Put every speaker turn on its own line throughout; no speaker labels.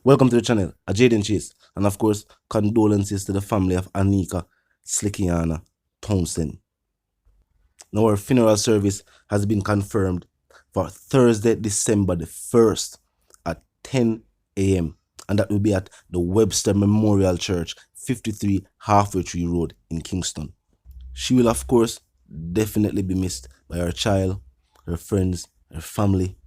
Welcome to the channel, Jaden Chase, and of course, condolences to the family of Anika Slickianna Townsend. Now, her funeral service has been confirmed for Thursday, December the 1st at 10 a.m. and that will be at the Webster Memorial Church, 53 Halfway Tree Road in Kingston. She will, of course, definitely be missed by her child, her friends, her family,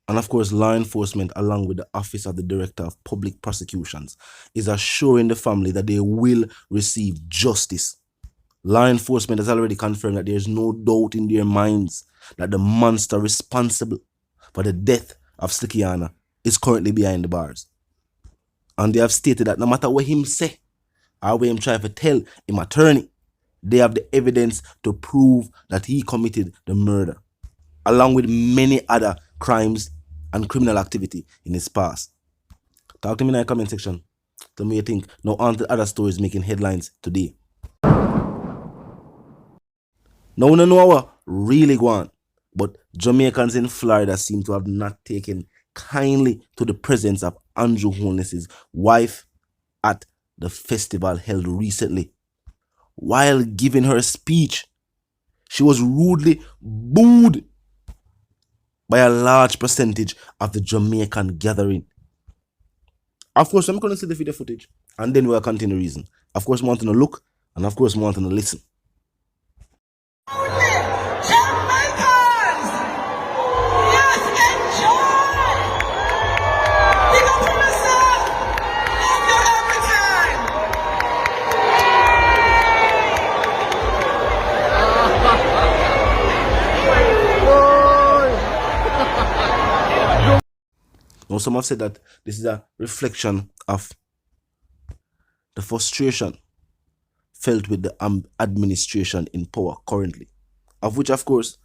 and of course, law enforcement, along with the Office of the Director of Public Prosecutions, is assuring the family that they will receive justice. Law enforcement has already confirmed that there is no doubt in their minds that the monster responsible for the death of Slickianna is currently behind the bars. And they have stated that no matter what him say or what him try to tell him attorney, they have the evidence to prove that he committed the murder, along with many other crimes and criminal activity in his past. Talk to me in the comment section. Tell me what you think. Now on to other stories making headlines today. Now we don't know what really going on, but Jamaicans in Florida seem to have not taken kindly to the presence of Juliet Holness's wife at the festival held recently. While giving her speech, she was rudely booed by a large percentage of the Jamaican gathering. Of course, I'm going to see the video footage and then we'll continue reason. Of course, we want to look and of course, we want to listen. Now, some have said that this is a reflection of the frustration felt with the administration in power currently, of which, of course,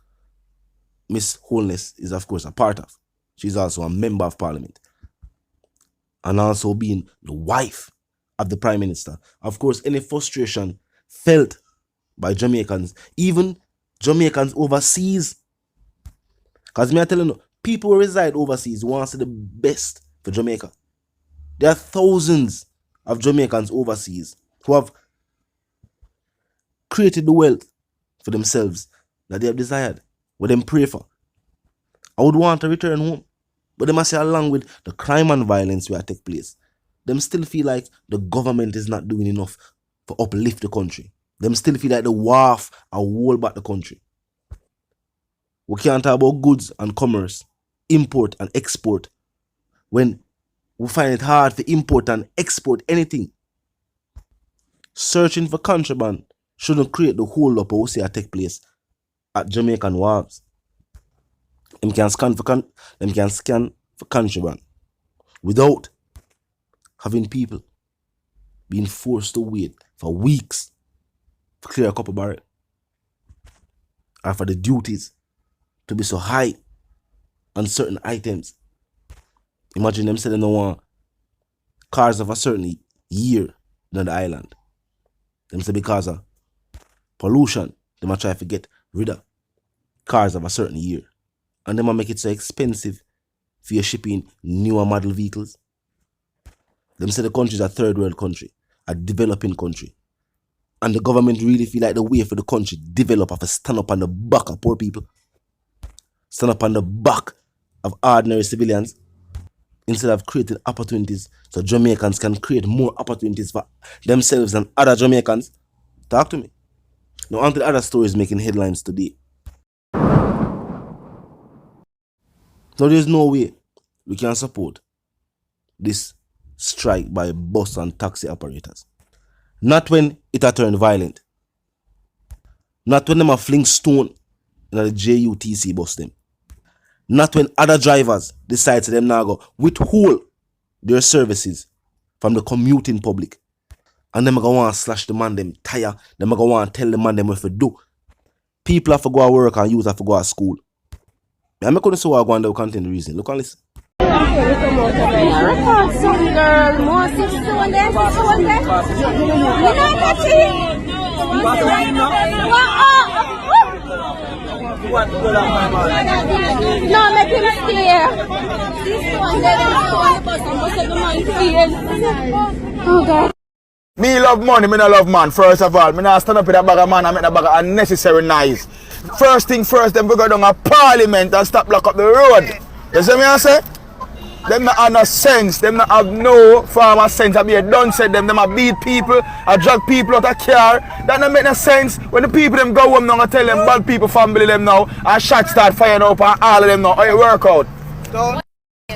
Miss Holness is, of course, a part of. She's also a member of parliament and also being the wife of the prime minister. Of course, any frustration felt by Jamaicans, even Jamaicans overseas, because me I tell you, people who reside overseas want to see the best for Jamaica. There are thousands of Jamaicans overseas who have created the wealth for themselves that they have desired, what them pray for. I would want to return home, but they must say along with the crime and violence where take place, them still feel like the government is not doing enough for uplift the country. Them still feel like the wharf are hold back the country. We can't talk about goods and commerce, import and export, when we find it hard to import and export anything. Searching for contraband shouldn't create the hold up or say take place at Jamaican wharves. Them can scan for contraband without having people being forced to wait for weeks to clear a couple barrel, or for the duties to be so high on certain items. Imagine them saying they don't want cars of a certain year on the island. Them say because of pollution, they might try to get rid of cars of a certain year. And they might make it so expensive for your shipping newer model vehicles. Them say the country is a third world country, a developing country. And the government really feel like the way for the country develop have to stand up on the back of poor people. Stand up on the back of ordinary civilians instead of creating opportunities so Jamaicans can create more opportunities for themselves and other Jamaicans. Talk to me. Now on to the other stories making headlines today. So there's no way we can support this strike by bus and taxi operators. Not when it a turn violent. Not when them a fling stone in the JUTC bus them. Not when other drivers decide to them now go withhold their services from the commuting public. And them go want to slash the man them tire. Them go want to tell the man them what to do. People have to go to work and youth have to go to school. I'm not going to say what I go and do content reason. Look and listen.
Record some girl, more 6 stone there, 6 stone there. You know what? No, make him stay. Oh God.
Me love money, me not love man. First of all, me not stand up with a bag of man and make a bag of unnecessary noise. First thing first, them we go down a parliament and stop lock up the road. You see me I say? Them not have no sense, them not have no farmer sense. I be a done said them a beat people, I drag people out of car. That don't make no sense. When the people them go home now and tell them bad people family them now, and shots start firing up and all of them now, how it work out?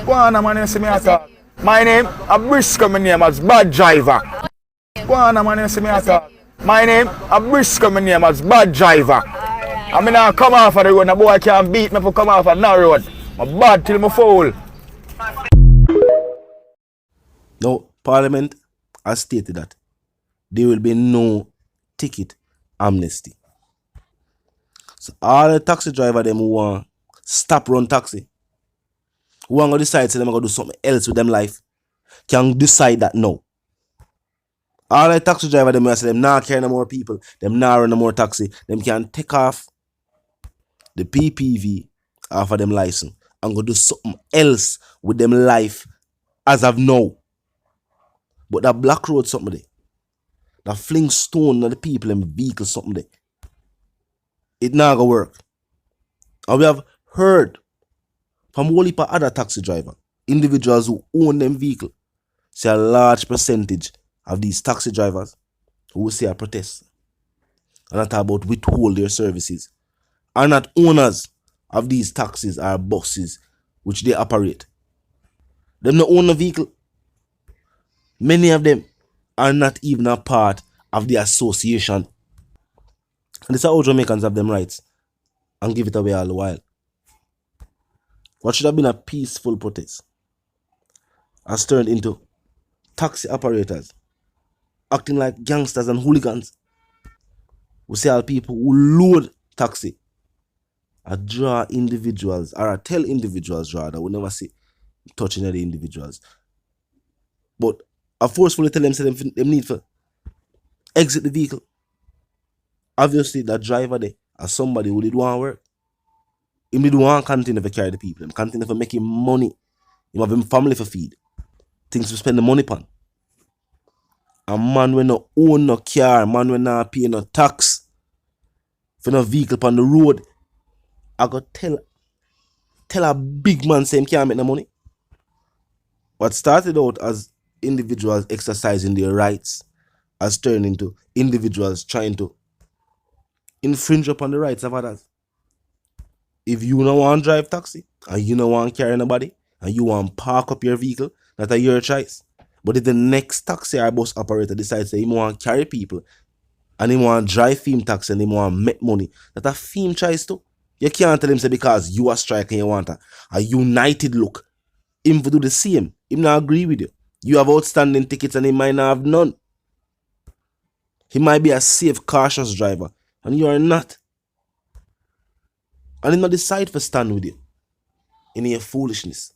Go on man, you see me I talk. My name, a Briscoe my name as bad driver. Go on man, you see me I talk. My name, a Briscoe my name as bad driver. I mean I come off of the road, the boy can't beat me for come off of that road. I'm bad till I fall.
Now, Parliament has stated that there will be no ticket amnesty. So all the taxi driver them who want stop run taxi, who want to decide say them going to do something else with them life, can decide that now. All the taxi driver them say them not carry no more people, them not run no more taxi, them can take off the PPV off of them license and go do something else with them life as of now. But that black road something there, that fling stone on the people and vehicles something there, it not gonna work. And we have heard from a whole heap of other taxi driver, individuals who own them vehicle, say a large percentage of these taxi drivers who will say a protest and not about withhold their services are not owners of these taxis or buses which they operate. Them not own a vehicle. Many of them are not even a part of the association. And this is how Jamaicans have them rights and give it away all the while. What should have been a peaceful protest has turned into taxi operators acting like gangsters and hooligans. We see all people who load taxi and draw individuals, or tell individuals rather, we never see touching any individuals. But I forcefully tell them, say them need to exit the vehicle. Obviously, that driver there is somebody who did want to work. He did want to continue to carry the people. He continue to make him money. He have him family for feed. Things to spend the money upon. A man when no own no car, man when not pay no tax for no vehicle upon the road, I got tell a big man say him can't make no money. What started out as individuals exercising their rights has turned into individuals trying to infringe upon the rights of others. If you don't want to drive taxi and you don't want to carry nobody and you want to park up your vehicle, that's your choice. But if the next taxi or bus operator decides that he want to carry people and he want to drive theme taxi and he want to make money, that's a theme choice too. You can't tell him say because you are striking you want a united look. Him to do the same. Him not agree with you. You have outstanding tickets and he might not have none. He might be a safe, cautious driver and you are not. And he not decide for stand with you in your foolishness.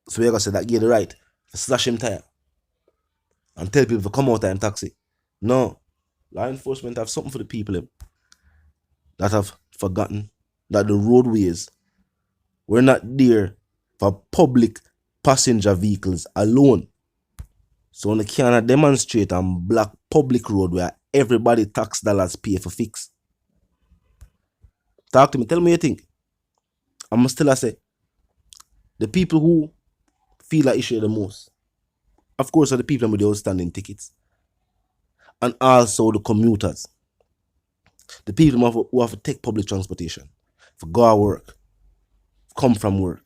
So we're going to say that give the right to slash him tire and tell people to come out of taxi. No. Law enforcement have something for the people that have forgotten that the roadways were not there for public passenger vehicles alone. So when they cannot demonstrate on black public road where everybody tax dollars pay for fix. Talk to me, tell me what you think. I'm still say the people who feel that issue the most, of course, are the people with the outstanding tickets. And also the commuters. The people who have to take public transportation for go to work, come from work.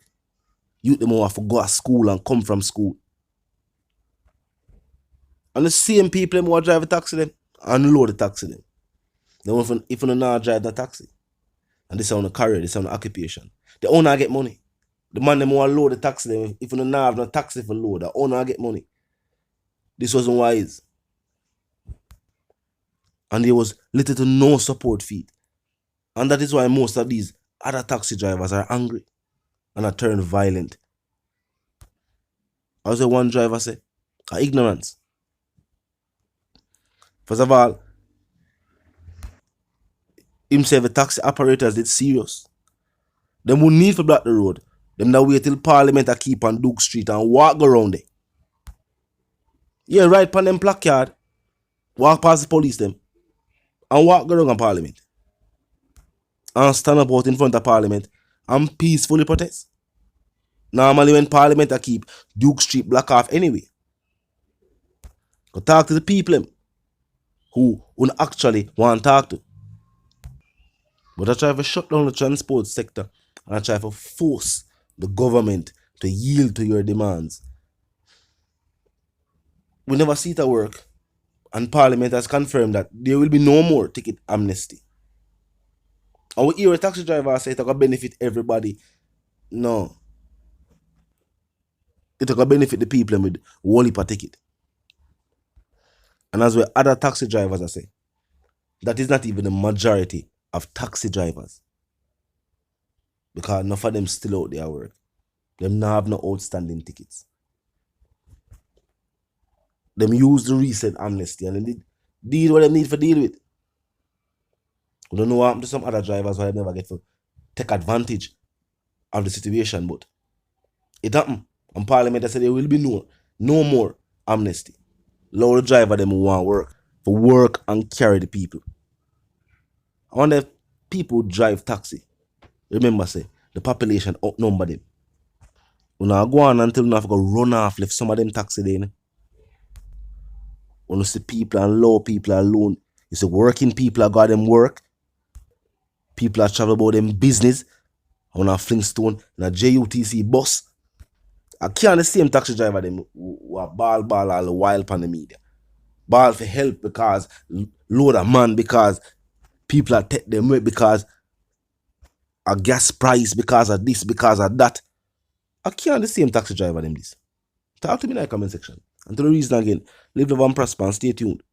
Youth them who have to go to school and come from school. And the same people who drive a taxi them and load the taxi them. Then if you not drive the taxi, and this is on a career, this is on occupation, the owner get money. The man them who load the taxi them, if you not have no taxi for load, the owner get money. This wasn't wise. And there was little to no support feed. And that is why most of these other taxi drivers are angry and are turned violent. As one driver say, ignorance. First of all, Him say the taxi operators did serious. Them would need to block the road. Them that wait till Parliament a keep on Duke Street and walk around there. Yeah, right pan them placard. Walk past the police them. And walk around on Parliament. And stand up out in front of Parliament and peacefully protest. Normally when Parliament a keep Duke Street block off anyway. Go talk to the people them who actually want to talk to. But I try to shut down the transport sector and I try to force the government to yield to your demands. We never see it at work, and Parliament has confirmed that there will be no more ticket amnesty. And we hear a taxi driver say it's going to benefit everybody. No. It's going to benefit the people with one heap of ticket. And as well, other taxi drivers I say, that is not even the majority of taxi drivers. Because enough of them still out there at work. Them now have no outstanding tickets. Them use the recent amnesty and they deal what they need to deal with. We don't know what happened to some other drivers why they never get to take advantage of the situation, but it happened. And Parliament said there will be no more amnesty. Allow the driver them who want work for work and carry the people. I wonder if people drive taxi. Remember, say the population outnumber them. We now go on until we have to run off, left some of them taxi there. When you see people and low people alone, you see working people got them work. People are travel about them business. On a Flintstone, in a JUTC bus. I can't the same taxi driver them who are ball all the while upon the media. Ball for help because load of man because people are take them away because a gas price, because of this, because of that. I can't the same taxi driver them this. Talk to me in the comment section. Until the reason again, live, love and prosper and stay tuned.